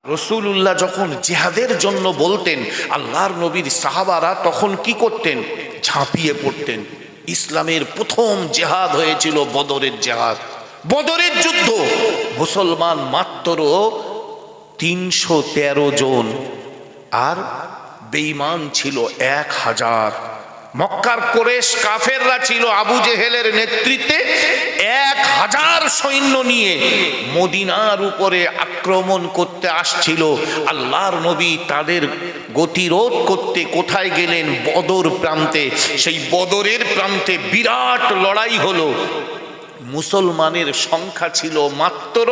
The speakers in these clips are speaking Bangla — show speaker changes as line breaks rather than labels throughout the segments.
রসুলুল্লাহ যখন জিহাদের জন্য বলতেন, আল্লাহর নবীর সাহাবারা তখন কি করতেন? ঝাঁপিয়ে পড়তেন। ইসলামের প্রথম জিহাদ হয়েছিল বদরের জিহাদ, বদরের যুদ্ধ। মুসলমান মাত্র 313 জন, আর বেঈমান ছিল 1000। মক্কার কুরাইশ কাফেররা ছিল আবু জেহেলের নেতৃত্বে 1000 সৈন্য নিয়ে মদিনার উপরে আক্রমণ করতে আসছিল। আল্লাহর নবী তাদের গতিরোধ করতে কোথায় গেলেন? বদর প্রান্তে। সেই বদরের প্রান্তে বিরাট লড়াই হলো। মুসলমানের সংখ্যা ছিল মাত্র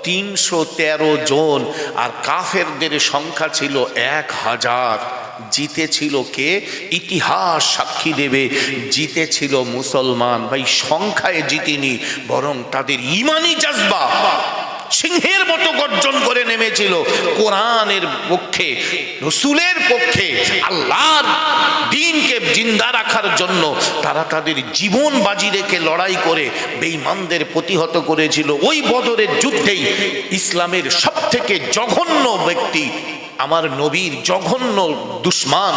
313 জন, আর কাফেরদের সংখ্যা ছিল 1000। জিতেছিল কে? ইতিহাস সাক্ষী দেবে জিতেছিল মুসলমান। ভাই, সংখ্যায় জিতেনি, বরং তাদের ঈমানি জজবা সিংহের মতো গর্জন করে নেমেছিল কোরআনের পক্ষে, রসুলের পক্ষে, আল্লাহর দ্বীনকে জিন্দা রাখার জন্য। তারা তাদের জীবন বাজি রেখে লড়াই করে বেঈমানদের প্রতিহত করেছিল। ওই বদরের যুদ্ধেই ইসলামের সবথেকে জঘন্য ব্যক্তি, আমার নবীর জঘন্য দুশমান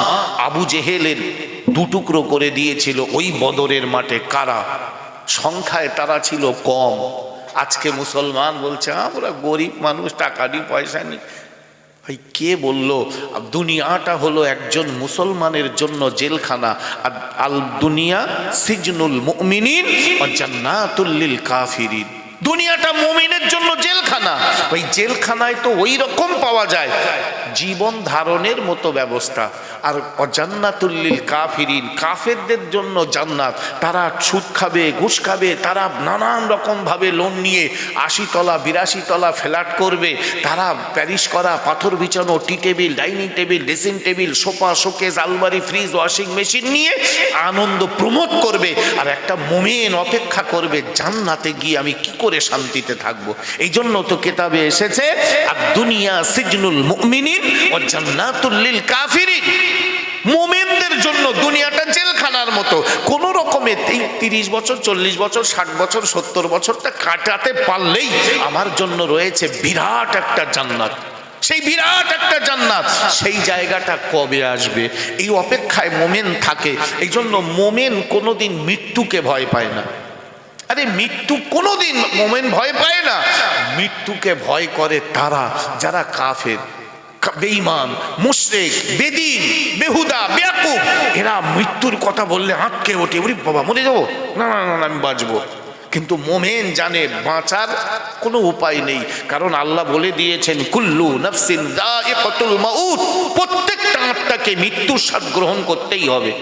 আবু জেহেলের দুটুকরো করে দিয়েছিল ওই বদরের মাঠে। কারা? সংখ্যায় তারা ছিল কম। আজকে মুসলমান বলছে আমরা গরিব মানুষ, টাকা নেই, পয়সা নেই। ভাই, কে বলল? দুনিয়াটা হলো একজন মুসলমানের জন্য জেলখানা। আর আল দুনিয়া সিজনুল মুমিনিন ওয়া জান্নাতুল লিল কাফিরিন। দুনিয়াটা মুমিনের জন্য জেলখানা। ওই জেলখানায় তো ওই রকম পাওয়া যায় জীবন ধারণের মতো ব্যবস্থা, আর জান্নাতুল লিল কাফিরিন, কাফেরদের জন্য জান্নাত। তারা সুদ খাবে, ঘুষ খাবে, তারা নানান রকম ভাবে লোন নিয়ে 80 তলা 82 তলা ফ্ল্যাট করবে। তারা প্যারিশ করা পাথর বিছানো টি table, dining table, dressing table, sofa, showcase, আলমারি, ফ্রিজ, ওয়াশিং মেশিন নিয়ে আনন্দ প্রমোদ করবে। আর একটা মুমিন অপেক্ষা করবে জান্নাতে গিয়ে আমি কি করে শান্তিতে থাকবো। এই জন্য তো কিতাবে এসেছে আর দুনিয়া সিজনুল মুমিনিন ওয়া জান্নাতুল লিল কাফিরিন। মুমিনদের জন্য দুনিয়াটা জেলখানার মতো। কোন রকমে 30 বছর, 40 বছর, 60 বছর, 70 বছরটা কাটাতে পারলেই আমার জন্য রয়েছে বিরাট একটা জান্নাত। সেই বিরাট একটা জান্নাত, সেই জায়গাটা কবে আসবে এই অপেক্ষায় মুমিন থাকে। এই জন্য মুমিন কোনোদিন মৃত্যুকে ভয় পায় না। আরে মৃত্যু কোনোদিন মুমিন ভয় পায় না। মৃত্যুকে ভয় করে তারা যারা কাফের, বেঈমান, মুশরিক, বেদিন, বেহুদা, বেয়াকুব। এরা মৃত্যুর কথা বললে আঁতকে ওঠে, ওরে বাবা মরে যাবো, না না না আমি বাঁচবো। কিন্তু মুমিন জানে বাঁচার কোনো উপায় নেই, কারণ আল্লাহ বলে দিয়েছেন কুল্লু নাফসিন যায়িকাতুল মাউত, প্রত্যেকটা আত্মাকে মৃত্যুর স্বাদ গ্রহণ করতেই হবে।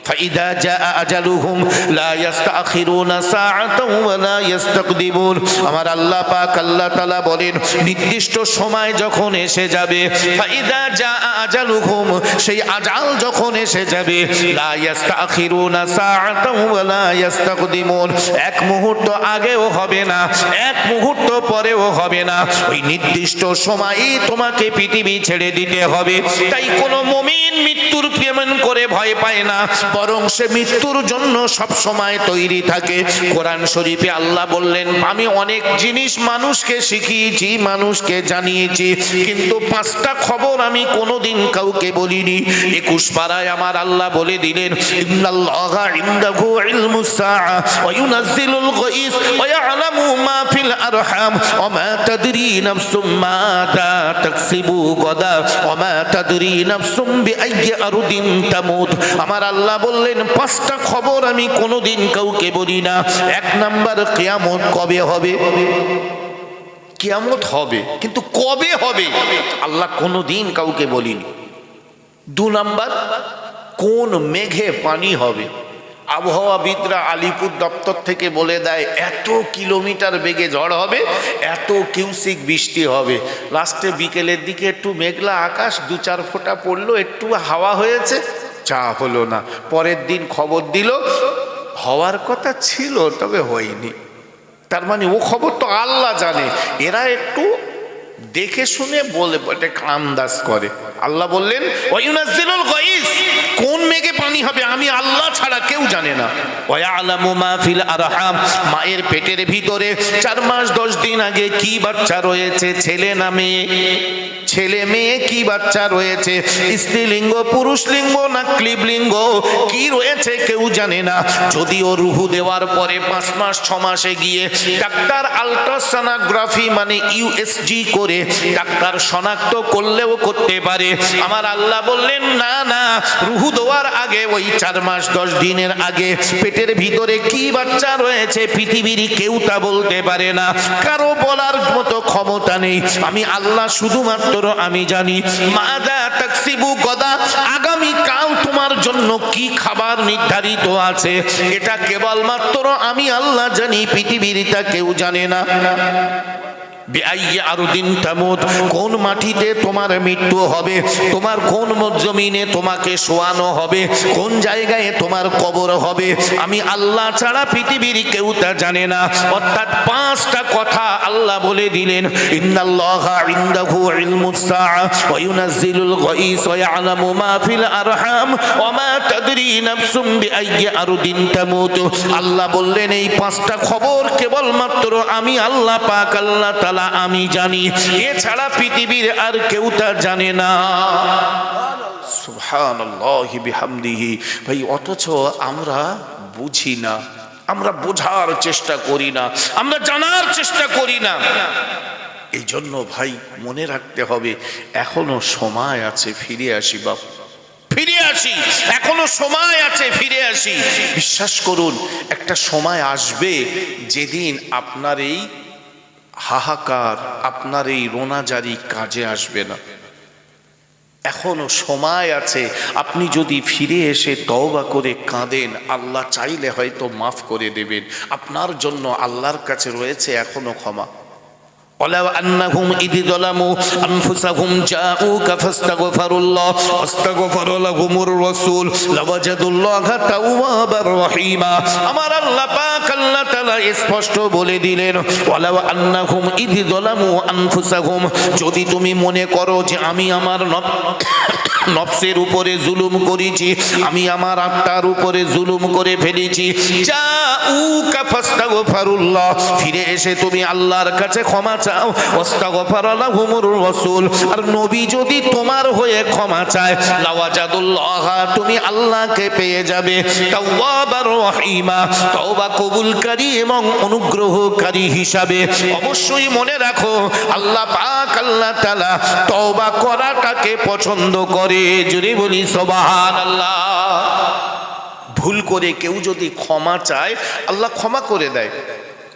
فإذا جاء أجلهم لا يستأخرون ساعة ولا يستقدمون। আমার আল্লাহ পাক আল্লাহ তাআলা বলেন নির্দিষ্ট সময় যখন এসে যাবে, فإذا جاء أجلهم, সেই আজাল যখন এসে যাবে, لا يستأخرون ساعة ولا يستقدمون, এক মুহূর্ত আগেও হবে না, এক মুহূর্ত পরেও হবে না। ওই নির্দিষ্ট সময়ই তোমাকে পৃথিবী ছেড়ে দিতে হবে। তাই কোনো মুমিন মৃত্যুর প্রেমন করে ভয় পায় না, বরং সে মৃত্যুর জন্য সব সময় তৈরি থাকে। কোরআন শরীফে আল্লাহ বললেন আমি অনেক জিনিস মানুষকে শিখিয়েছি, মানুষকে জানিয়েছি, কিন্তু 5টা খবর আমি কোনোদিন কাউকে বলিনি। 21 পারায় আমার আল্লাহ বলে দিলেন ইন্নাল্লাহা ইনদাহু ইলমুস সাআ ওয়া ইউনাজ্জিলুল গায়স ওয়া ইয়ালামু মা ফিল আরহাম ওয়া মা তাদরি নাফসুম মাযা তাকসিবু গাদা ওয়া মা তাদরি নাফসুম বিআইয়ি আরদিন তামুত। আমার আল্লাহ বললেন 5টা খবর আমি কোনোদিন কাউকে বলি না। 1 নাম্বার, কিয়ামত কবে হবে। কিয়ামত হবে, কিন্তু কবে হবে আল্লাহ কোনোদিন কাউকে বলিনি। 2 নাম্বার, কোন মেঘে পানি হবে। আবহাওয়াবিদরা আলিপুর দপ্তর থেকে বলে দেয় এত কিলোমিটার বেগে ঝড় হবে, এত কিউসিক বৃষ্টি হবে। লাস্টে বিকেলের দিকে একটু মেঘলা আকাশ, 2-4 ফোঁটা পড়লো, একটু হাওয়া হয়েছে, চা হলো না। পরের দিন খবর দিল হওয়ার কথা ছিল তবে হয়নি। তার মানে ও খবর তো আল্লাহ জানে। এরা একটু দেখে শুনে বলে এটা কামদাস করে। আল্লাহ বললেন ওয়ায়ুনাজ্জিলুল গায়স, কোন মেঘে পানি হবে আমি আল্লাহ ছাড়া কেউ জানে না। ওয়ায়ালামু মা ফিল আরহাম, মায়ের পেটের ভিতরে 4 মাস 10 দিন আগে কি বাচ্চা রয়েছে, ছেলে না মেয়ে, ছেলে মেয়ে কি বাচ্চা রয়েছে, স্ত্রীলিঙ্গ পুরুষলিঙ্গ না ক্লীবলিঙ্গ কি রয়েছে কেউ জানে না। যদিও রুহু দেওয়ার পরে 5 মাস 6 মাসে গিয়ে ডাক্তার আলট্রাসোনোগ্রাফি মানে ইউএসজি করে ডাক্তার শনাক্ত করলেও করতে পারে। আমার আল্লাহ বললেন না না, রুহু দেওয়ার আগে ওই 4 মাস 10 দিনের আগে পেটের ভিতরে কি বাচ্চা রয়েছে পৃথিবীর কেউ তা বলতে পারে না, কারো বলার মতো ক্ষমতা নেই। আমি আল্লাহ শুধুমাত্র আমি জানি। মাদা তাকসিবু গদা, আগামী কাল তোমার জন্য কি খাবার নির্ধারিত আছে এটা কেবলমাত্র আমি আল্লাহ জানি, পৃথিবীর তা কেউ জানে না। কোন মাটিতে তোমার মৃত্যু হবে, তোমার কোন জমিনে তোমাকে শোয়ানো হবে, কোন জায়গায় তোমার কবর হবে আমি আল্লাহ ছাড়া পৃথিবীর কেউ তা জানে না। অর্থাৎ 5টা কথা আল্লাহ বলে দিলেন। ইন্নাল্লাহা ইনদাহু ইলমুস সাআ ওয়া ইউনাজ্জিলুল গায়স ওয়া ইয়ালামু মা ফিল আরহাম ওয়া মা তাদরি নাফসুম বিআইয়ি আরদিন তামুত। আল্লাহ বললেন এই 5টা খবর কেবলমাত্র আমি আল্লাহ পাক আল্লাহ আমি জানি, এছাড়া পৃথিবীর আর কেউ তা জানে না। সুবহানাল্লাহি বিহামদিহি। ভাই অথচ আমরা বুঝি না, আমরা বোঝার চেষ্টা করি না, আমরা জানার চেষ্টা করি না। এই জন্য ভাই মনে রাখতে হবে এখনো সময় আছে, ফিরে আসি বাপ, ফিরে আসি, এখনো সময় আছে, ফিরে আসি। বিশ্বাস করুন একটা সময় আসবে যেদিন আপনার এই হাহাকার, আপনার এই রোনাজারি কাজে আসবে না। এখনো সময় আছে, আপনি যদি ফিরে এসে তওবা করে কাঁদেন আল্লাহ চাইলে হয়তো মাফ করে দেবেন। আপনার জন্য আল্লাহর কাছে রয়েছে এখনো ক্ষমা। ولو أنهم إذ ظلموا أنفسهم جاءوك فاستغفروا الله واستغفر لهم الرسول لوجدوا الله توابا رحيما। আমার আল্লাহ পাক আল্লাহ তাআলা স্পষ্ট বলে দিলেন ولو أنهم إذ ظلموا أنفسهم, যদি তুমি মনে করো যে আমি আমার নফসের উপরে জুলুম করেছি, আমি আমার আত্মার উপরে জুলুম করে ফেলেছি, জাউকা ফাস্তাগফিরুল্লাহ, ফিরে এসে তুমি আল্লাহর কাছে ক্ষমা চাও, ওয়াস্তাগফার লাহুমুর রাসূল, আর নবী যদি তোমার হয়ে ক্ষমা চায়, লাওয়াজাদুল্লাহ, তুমি আল্লাহকে পেয়ে যাবে তাওয়াবার রহিমা, তওবা কবুলকারী এবং অনুগ্রহকারী হিসাবে। অবশ্যই মনে রাখো আল্লাহ পাক আল্লাহ তাআলা তওবা করাটাকে পছন্দ করে। জোরে বলি সুবহানাল্লাহ। ভুল করে কেউ যদি ক্ষমা চায় আল্লাহ ক্ষমা করে দেয়।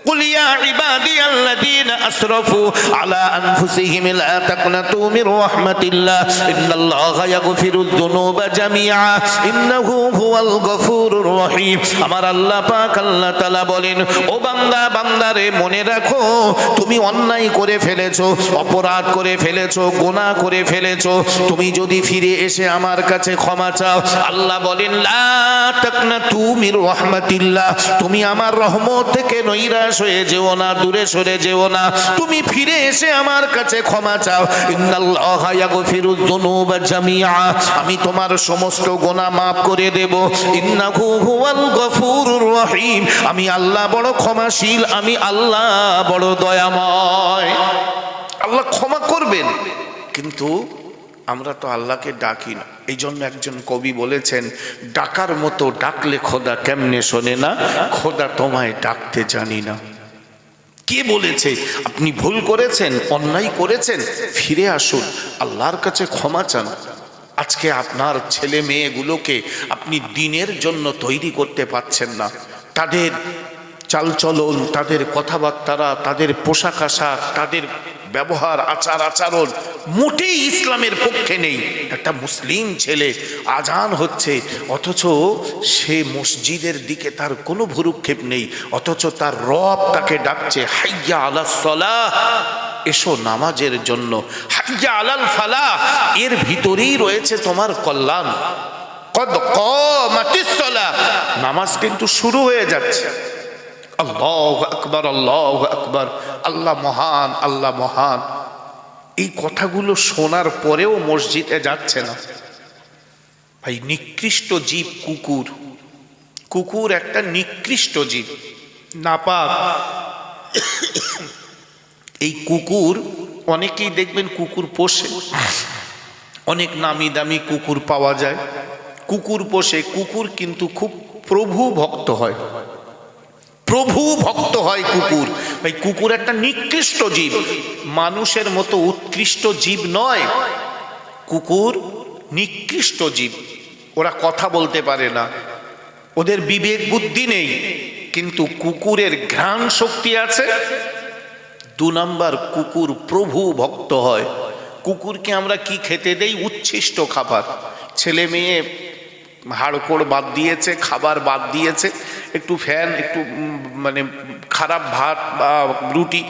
قل يا عبادي الذين أسرفوا على أنفسهم لا تقنطوا من رحمة الله إن الله يغفر الذنوب جميعا إنه هو الغفور الرحيم। আমার আল্লাহ পাক আল্লাহ তাআলা বলেন ও বান্দা বান্দারে মনে রাখো তুমি অন্যায় করে ফেলেছো, অপরাধ করে ফেলেছো, গুনাহ করে ফেলেছো, তুমি যদি ফিরে এসে আমার কাছে ক্ষমা চাও আল্লাহ বলেন লা তাকনাতু মির রাহমাতিল্লাহ, তুমি আমার রহমত থেকে নৈরাশ হয়ে যেও না, দূরে সরে যেও না, তুমি ফিরে এসে আমার কাছে ক্ষমা চাও। ইন্নাল্লাহা ইয়াগফিরুয যুনুবা জামিআ, আমি তোমার সমস্ত গুনাহ maaf করে দেব। ইন্নাহু হুয়াল গফুরুর রহিম, আমি আল্লাহ বড় ক্ষমাশীল, আমি আল্লাহ বড় দয়াময়। আল্লাহ ক্ষমা করবেন, কিন্তু আমরা তো আল্লাহকে ডাকি না। এই জন্য একজন কবি বলেছেন ডাকার মতো ডাকলে খোদা কেমনে শোনে না, খোদা তোমায় ডাকতে জানি না। কে বলেছে আপনি ভুল করেছেন, অন্যায় করেছেন, ফিরে আসুন, আল্লাহর কাছে ক্ষমা চান। আজকে আপনার ছেলে মেয়েগুলোকে আপনি দিনের জন্য তৈরি করতে পারছেন না, তাদের চালচলন, তাদের কথাবার্তা, তাদের পোশাক আশাক, তাদের ব্যবহার, আচার আচরণ মোটেই ইসলামের পক্ষে নেই। একটা মুসলিম ছেলে আজান হচ্ছে অথচ সে মসজিদের দিকে তার কোনো ভ্রুক্ষেপ নেই, অথচ তার রব তাকে ডাকছে হাইয়া আলাস সালাহ, এসো নামাজের জন্য, হাইয়া আলাল ফালাহ, এর ভিতরেই রয়েছে তোমার কল্যাণ। কদ কামাতিস সালাহ, নামাজ কিন্তু শুরু হয়ে যাচ্ছে। আল্লাহু আকবার, আল্লাহু আকবার, আল্লাহ মহান, আল্লাহ মহান। এই কথাগুলো শোনার পরেও মসজিদে যাচ্ছে না। ভাই, নিকৃষ্ট জীব কুকুর। কুকুর একটা নিকৃষ্ট জীব, নাপাক। এই কুকুর, অনেকেই দেখবেন কুকুর পোষে, অনেক নামি দামি কুকুর পাওয়া যায়, কুকুর পোষে। কুকুর কিন্তু খুব প্রভু ভক্ত হয়, প্রভু ভক্ত হয় কুকুর। ভাই, কুকুর একটা নিকৃষ্ট জীব, মানুষের মতো উৎকৃষ্ট জীব নয়। কুকুর নিকৃষ্ট জীব। ওরা কথা বলতে পারে না, ওদের বিবেক বুদ্ধি নেই, কিন্তু কুকুরের ঘ্রাণ শক্তি আছে। 2 নাম্বার, কুকুর প্রভু ভক্ত হয়। কুকুরকে আমরা কি খেতে দেই? উচ্ছিষ্ট খাবার। ছেলে মেয়ে হাড়কোড় বাদ দিয়েছে, খাবার বাদ দিয়েছে, একটু ফ্যান, একটু মানে খারাপ ভাত বা রুটি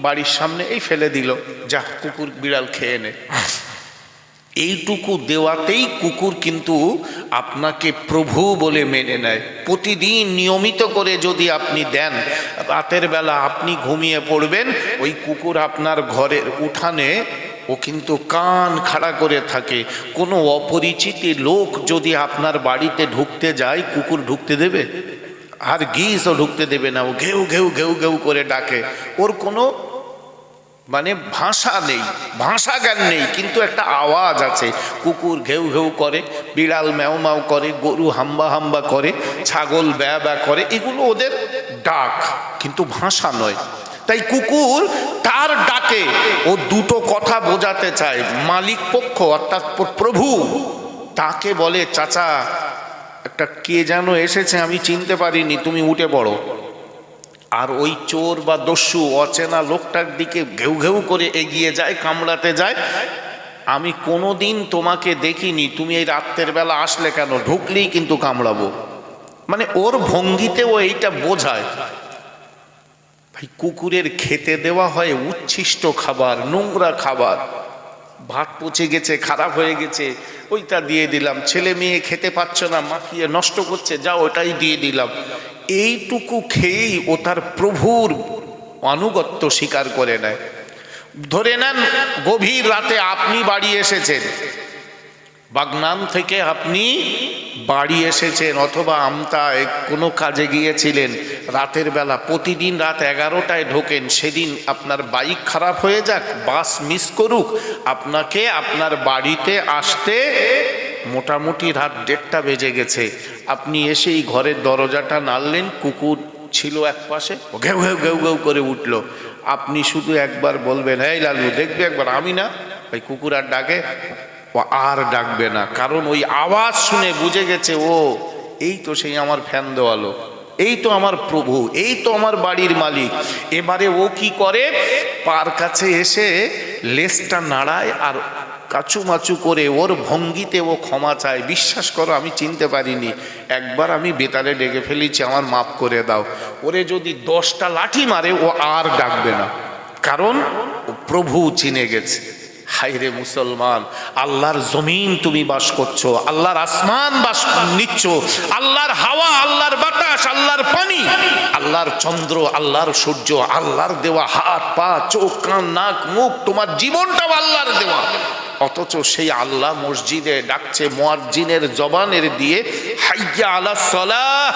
বাড়ির সামনে এই ফেলে দিল, যা কুকুর বিড়াল খেয়ে নে। এইটুকু দেওয়াতেই কুকুর কিন্তু আপনাকে প্রভু বলে মেনে নেয়। প্রতিদিন নিয়মিত করে যদি আপনি দেন, রাতের বেলা আপনি ঘুমিয়ে পড়বেন, ওই কুকুর আপনার ঘরের উঠানে ও কিন্তু কান খাড়া করে থাকে। কোনো অপরিচিত লোক যদি আপনার বাড়িতে ঢুকতে যায়, কুকুর ঢুকতে দেবে? আর গিজও ঢুকতে দেবে না। ও ঘেউ ঘেউ ঘেউ ঘেউ করে ডাকে। ওর কোনো মানে ভাষা নেই, ভাষা জ্ঞান নেই, কিন্তু একটা আওয়াজ আছে। কুকুর ঘেউ ঘেউ করে, বিড়াল ম্যাও ম্যাও করে, গরু হাম্বা হাম্বা করে, ছাগল ব্যা ব্যা করে, এগুলো ওদের ডাক, কিন্তু ভাষা নয়। তাই কুকুর তার ডাকে ও দুটো কথা বোঝাতে চায়। মালিক পক্ষ অর্থাৎ প্রভু তাকে বলে, চাচা একটা কে যেন এসেছে, আমি চিনতে পারিনি, তুমি উঠে পড়ো। আর ওই চোর বা দস্যু অচেনা লোকটার দিকে ঘেউ ঘেউ করে এগিয়ে যায়, কামড়াতে যায়। আমি কোনোদিন তোমাকে দেখিনি, তুমি এই রাত্রের বেলা আসলে কেন? ঢুকলেই কিন্তু কামড়াবো। মানে ওর ভঙ্গিতে ও এইটা বোঝায়। ভাই, কুকুরের খেতে দেওয়া হয় উচ্ছিষ্ট খাবার, নোংরা খাবার। ভাত পচে গেছে, খারাপ হয়ে গেছে, ওইটা দিয়ে দিলাম। ছেলে মেয়ে খেতে পাচ্ছে না, মাখিয়ে নষ্ট করছে, যা ওটাই দিয়ে দিলাম। এইটুকু খেয়েই ও তার প্রভুর আনুগত্য স্বীকার করে নেয়। ধরে নেন গভীর রাতে আপনি বাড়ি এসেছেন, বাগনান থেকে আপনি বাড়ি এসেছেন, অথবা আমতায় কোনো কাজে গিয়েছিলেন রাতের বেলা। প্রতিদিন রাত 11টায় ঢোকেন। সেদিন আপনার বাইক খারাপ হয়ে যাক, বাস মিস করুক, আপনাকে আপনার বাড়িতে আসতে মোটামুটি রাত 1:30 বেজে গেছে। আপনি এসেই ঘরের দরজাটা নাড়লেন, কুকুর ছিল এক পাশে, ঘেউ ঘেউ ঘেউ ঘেউ করে উঠল। আপনি শুধু একবার বলবেন, এই লালু দেখবে একবার, আমি না। ওই কুকুর আর ডাকে? ও আর ডাকবে না, কারণ ওই আওয়াজ শুনে বুঝে গেছে, ও এই তো সেই আমার ফ্যান দেওয়ালো, এই তো আমার প্রভু, এই তো আমার বাড়ির মালিক। এবারে ও কি করে? পার কাছে এসে লেজটা নাড়ায় আর কাচুমাচু করে ওর ভঙ্গিতে ও ক্ষমা চায়। বিশ্বাস করো, আমি চিনতে পারিনি, একবার আমি বেতারে ডেকে ফেলেছি, আমার মাফ করে দাও। ওরে যদি 10টা লাঠি মারে ও আর ডাকবে না, কারণ ও প্রভু চিনে গেছে। হায়রে মুসলমান, আল্লাহর জমিন তুমি বাস করছো, আল্লাহর আসমান বাস নিচ্ছ, আল্লাহর হাওয়া, আল্লাহর বাতাস, আল্লাহর পানি, আল্লাহর চন্দ্র, আল্লাহর সূর্য, আল্লাহর দেওয়া হাত পা চোখ কান নাক মুখ, তোমার জীবনটাও আল্লাহর দেওয়া। অথচ সেই আল্লাহ মসজিদে ডাকছে মুয়াজ্জিনের জবানের দিয়ে, হাইয়া আলাস সালাহ।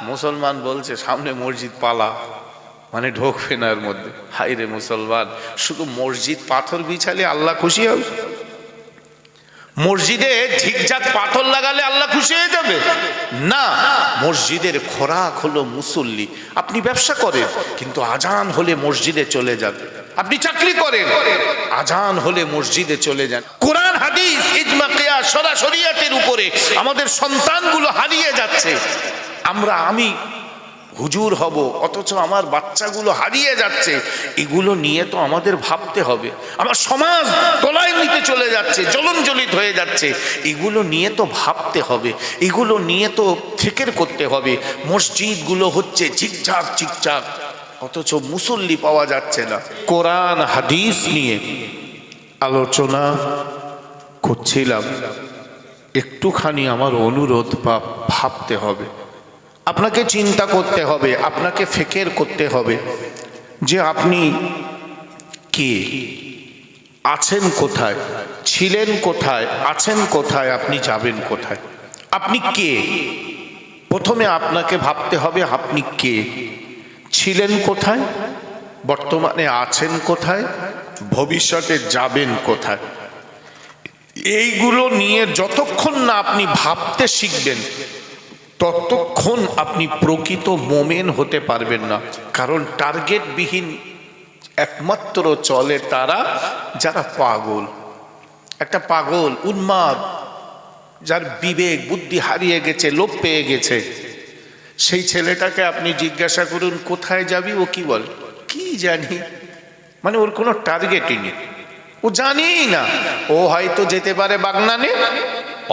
মুসলমান বলছে সামনে মসজিদ, পালা, মানে ঢোকবে না এর মধ্যে। হায়রে মুসলমান, শুধু মসজিদ পাথর বিছালে আল্লাহ খুশি হবে? মসজিদে ঝিকঝাক পাথর লাগালে আল্লাহ খুশি হয়ে যাবে? না, মসজিদের খোরাক হলো মুসল্লি। আপনি ব্যবসা করেন, কিন্তু আজান হলে মসজিদে চলে যান। আপনি চাকরি করেন, আজান হলে মসজিদে চলে যান। কোরআন হাদিস ইজমা কিয়াস শরিয়াতের উপরে আমাদের সন্তানগুলো হারিয়ে যাচ্ছে। আমি হুজুর হব, অথচ আমার বাচ্চাগুলো হারিয়ে যাচ্ছে। এগুলো নিয়ে তো আমাদের ভাবতে হবে। আমার সমাজ তলায় নিতে চলে যাচ্ছে, জ্বলনজ্বলিত হয়ে যাচ্ছে। এগুলো নিয়ে তো ভাবতে হবে, এগুলো নিয়ে তো ফিকির করতে হবে। মসজিদগুলো হচ্ছে ঝিকঝাক চিকচাক, অথচ মুসল্লি পাওয়া যাচ্ছে না। কোরআন হাদিস নিয়ে আলোচনা করছিলাম, একটুখানি আমার অনুরোধ বা ভাবতে হবে, আপনাকে চিন্তা করতে হবে, আপনাকে ফিকির করতে হবে যে আপনি কে, আছেন কোথায়, ছিলেন কোথায়, আছেন কোথায়, আপনি যাবেন কোথায়, আপনি কে? প্রথমে আপনাকে ভাবতে হবে আপনি কে, ছিলেন কোথায়, বর্তমানে আছেন কোথায়, ভবিষ্যতে যাবেন কোথায়। এইগুলো নিয়ে যতক্ষণ না আপনি ভাবতে শিখবেন ততক্ষণ আপনি প্রকৃত মোমেন হতে পারবেন না। কারণ টার্গেটবিহীন একমাত্র চলে তারা যারা পাগল। একটা পাগল উন্মাদ, যার বিবেক বুদ্ধি হারিয়ে গেছে, লোপ পেয়ে গেছে, সেই ছেলেটাকে আপনি জিজ্ঞাসা করুন কোথায় যাবি, ও কি বল, কি জানি, মানে ওর কোনো টার্গেটই নেই, ও জানেই না। ও হয়তো যেতে পারে বাগনানে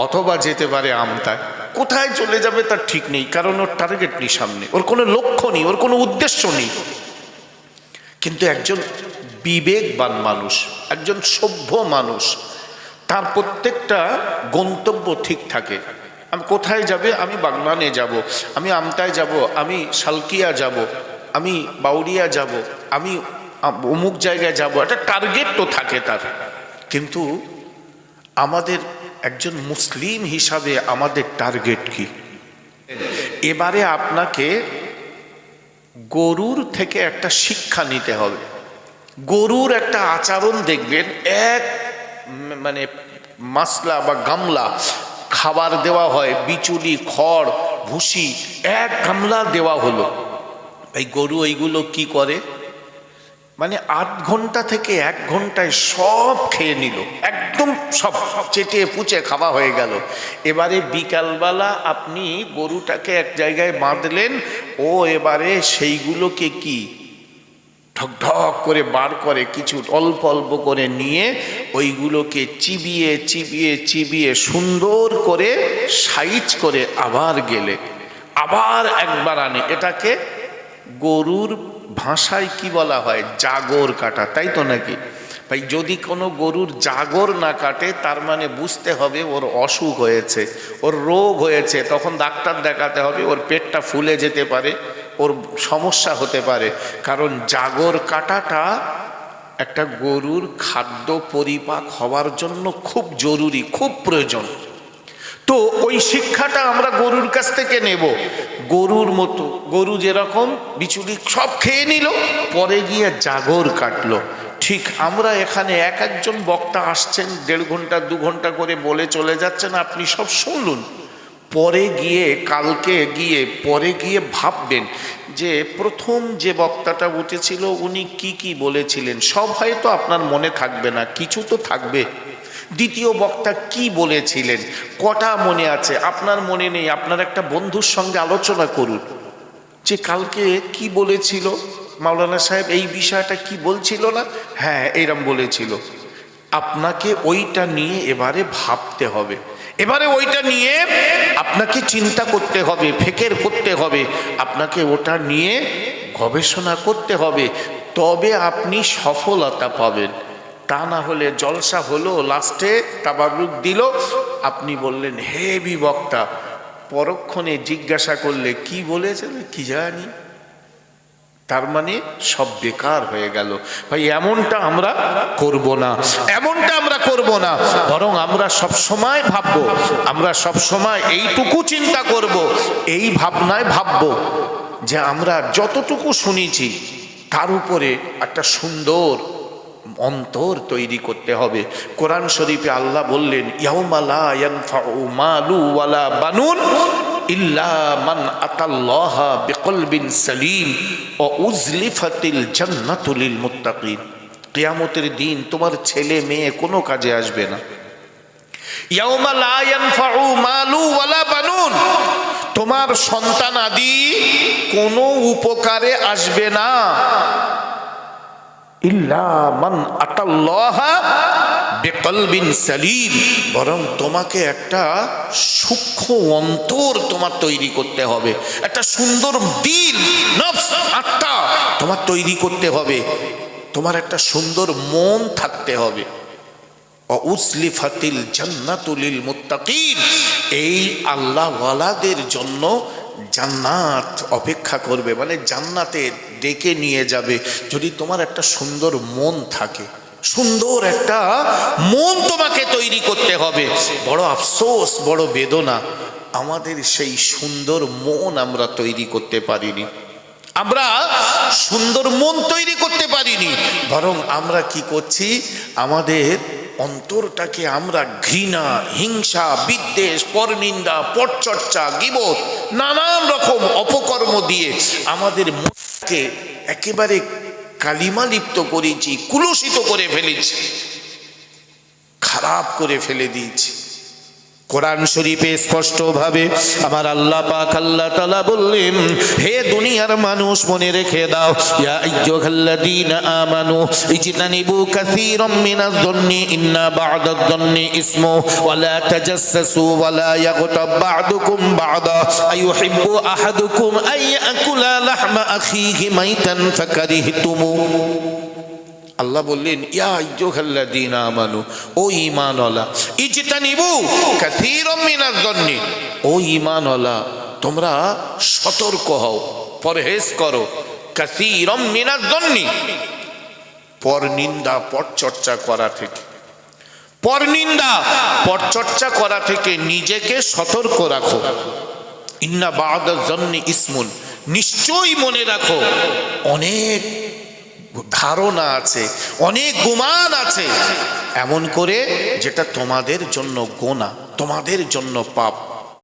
অথবা যেতে পারে আমতায়, কোথায় চলে যাবে তার ঠিক নেই, কারণ ওর টার্গেট নেই সামনে, ওর কোনো লক্ষ্য নেই, ওর কোনো উদ্দেশ্য নেই। কিন্তু একজন বিবেকবান মানুষ, একজন সভ্য মানুষ, তার প্রত্যেকটা গন্তব্য ঠিক থাকে। আমি কোথায় যাবে, আমি বাগনানে যাব, আমি আমতায় যাব, আমি শালকিয়া যাব, আমি বাউরিয়া যাব, আমি অমুক জায়গায় যাব, একটা টার্গেট তো থাকে তার। কিন্তু আমাদের একজন মুসলিম হিসাবে আমাদের টার্গেট কি? এবারে আপনাকে গরুর থেকে একটা শিক্ষা নিতে হবে। গরুর একটা আচরণ দেখবেন, এক মানে মাসলা বা গামলা খাবার দেওয়া হয়, বিচুলি, খড়, ভুসি, এক গামলা দেওয়া হলো, এই গরু এইগুলো কি করে, মানে 8 ঘন্টা থেকে 1 ঘন্টায় সব খেয়ে নিল, একদম সব চেটে পুচে খাওয়া হয়ে গেল। এবারে বিকালবেলা আপনি গরুটাকে এক জায়গায় বাঁধলেন, ও এবারে সেইগুলোকে কি ঢক ঢক করে বার করে, কিছু অল্প অল্প করে নিয়ে ওইগুলোকে চিবিয়ে চিবিয়ে চিবিয়ে সুন্দর করে সাইজ করে আবার গেলে আবার একবার আনে। এটাকে গরুর ভাষায় কি বলা হয়, জাগর কাটা, তাই তো নাকি ভাই? যদি কোনো গরুর জাগর না কাটে তার মানে বুঝতে হবে ওর অসুখ হয়েছে, ওর রোগ হয়েছে, তখন ডাক্তার দেখাতে হবে, ওর পেটটা ফুলে যেতে পারে, ওর সমস্যা হতে পারে। কারণ জাগর কাটাটা একটা গরুর খাদ্য পরিপাক হওয়ার জন্য খুব জরুরি, খুব প্রয়োজন। তো ওই শিক্ষাটা আমরা গরুর কাছ থেকে নেব। গরুর মতো, গরু যেরকম বিচুলি সব খেয়ে নিল, পরে গিয়ে জাগর কাটলো। ঠিক আমরা এখানে এক একজন বক্তা আসছেন, 1.5 ঘন্টা 2 ঘন্টা করে বলে চলে যাচ্ছেন, আপনি সব শুনলুন, পরে গিয়ে কালকে গিয়ে পরে গিয়ে ভাববেন যে প্রথম যে বক্তাটা উঠেছিল উনি কি কি বলেছিলেন। সব হয়তো আপনার মনে থাকবে না, কিছু তো থাকবে। দ্বিতীয় বক্তা কি বলেছিলেন, কটা মনে আছে, আপনার মনে নেই, আপনার একটা বন্ধুর সঙ্গে আলোচনা করুন যে কালকে কি বলেছিল মাওলানা সাহেব, এই বিষয়টা কি বলছিল না, হ্যাঁ এইরকম বলেছিল। আপনাকে ওইটা নিয়ে এবারে ভাবতে হবে, এবারে ওইটা নিয়ে আপনাকে চিন্তা করতে হবে, ফিকির করতে হবে, আপনাকে ওটা নিয়ে গবেষণা করতে হবে, তবে আপনি সফলতা পাবেন। তা না হলে জলসা হলো, লাস্টে তাবারুক দিল, আপনি বললেন হেভি বক্তা, পরক্ষণে জিজ্ঞাসা করলে কি বলেছেন কি জানি, তার মানে সব বেকার হয়ে গেল। ভাই এমনটা আমরা করব না, এমনটা আমরা করব না, বরং আমরা সব সময় ভাববো, আমরা সব সময় এইটুকু চিন্তা করব, এই ভাবনায় ভাববো যে আমরা যতটুকু শুনেছি তার উপরে একটা সুন্দর অন্তর তৈরি করতে হবে। কোরআন শরীফে আল্লাহ বললেন, ইয়াউমা লা ইয়ানফাউ মালু ওয়ালা বানুন ইল্লা মান আতাল্লাহা বিকলবিন সালিম ওয়া উজলিফাতিল জান্নাতু লিল মুত্তাকিন। কিয়ামতের দিন তোমার ছেলে মেয়ে কোনো কাজে আসবে না। ইয়াউমা লা ইয়ানফাউ মালু ওয়ালা বানুন, তোমার সন্তান আদি কোনো উপকারে আসবে না। ইল্লা মান আতাল্লাহা বিকলবিন সালিম, বরং তোমাকে একটা সূক্ষ্ম অন্তর তোমার তৈরি করতে হবে, একটা সুন্দর দিল, নফস, আত্মা তোমার তৈরি করতে হবে, তোমার একটা সুন্দর মন থাকতে হবে। উজলিফাতিল জান্নাতু লিল মুত্তাকিন, এই আল্লাহ ওয়ালাদের জন্য জান্নাত অপেক্ষা করবে, মানে জান্নাতে ডেকে নিয়ে যাবে যদি তোমার একটা সুন্দর মন থাকে। সুন্দর একটা মন তোমাকে তৈরি করতে হবে। বড় আফসোস, বড় বেদনা, আমাদের সেই সুন্দর মন আমরা তৈরি করতে পারিনি। আমরা সুন্দর মন তৈরি করতে পারিনি, বরং আমরা কি করছি, আমাদের অন্তরটাকে আমরা ঘৃণা, হিংসা, বিদ্বেষ, পরনিন্দা, পরচর্চা, গীবত, নানান রকম অপকর্ম দিয়ে আমাদের মনকে একেবারে কালিমা লিপ্ত করেছি, কুলুষিত করে ফেলেছি, খারাপ করে ফেলে দিয়েছি। কোরআন শরীফে স্পষ্ট ভাবে আমার আল্লাহ পাক আল্লাহ তাআলা বললেন, হে দুনিয়ার মানুষ মনে রেখে দাও, ইয়া আইয়ুহাল্লাযীনা আমানু ইজতানিবু কাসীরাম মিনাজ-যন্নি ইন্না বা'দাজ-যন্নি ইসমু ওয়া লা তাজাসসু ওয়া লা ইয়াগতাব বা'দুকুম বা'দা আইয়ুহিব্বু আহাদুকুম আন ইয়াকুলা লাহমা আখিহি মাইতান ফাকারিহতুমু। আল্লাহ বললেন, ইয়া আইয়ুহাল্লাযীনা আমানু, ও ঈমানওয়ালা, ইজতানিবু কাসীরাম মিনাজ-যন্নি, ও ঈমানওয়ালা তোমরা সতর্ক হও, পরহেজ করো, কাসীরাম মিনাজ-যন্নি, পরনিন্দা পরচর্চা করা থেকে, পরনিন্দা পরচর্চা করা থেকে নিজেকে সতর্ক রাখো। ইন্না বা'দাজ-যন্নি ইসমুন, নিশ্চয়ই মনে রাখো অনেক ধারণা আছে, অনেক গুমান আছে এমন করে যেটা তোমাদের জন্য গোনা, তোমাদের জন্য পাপ।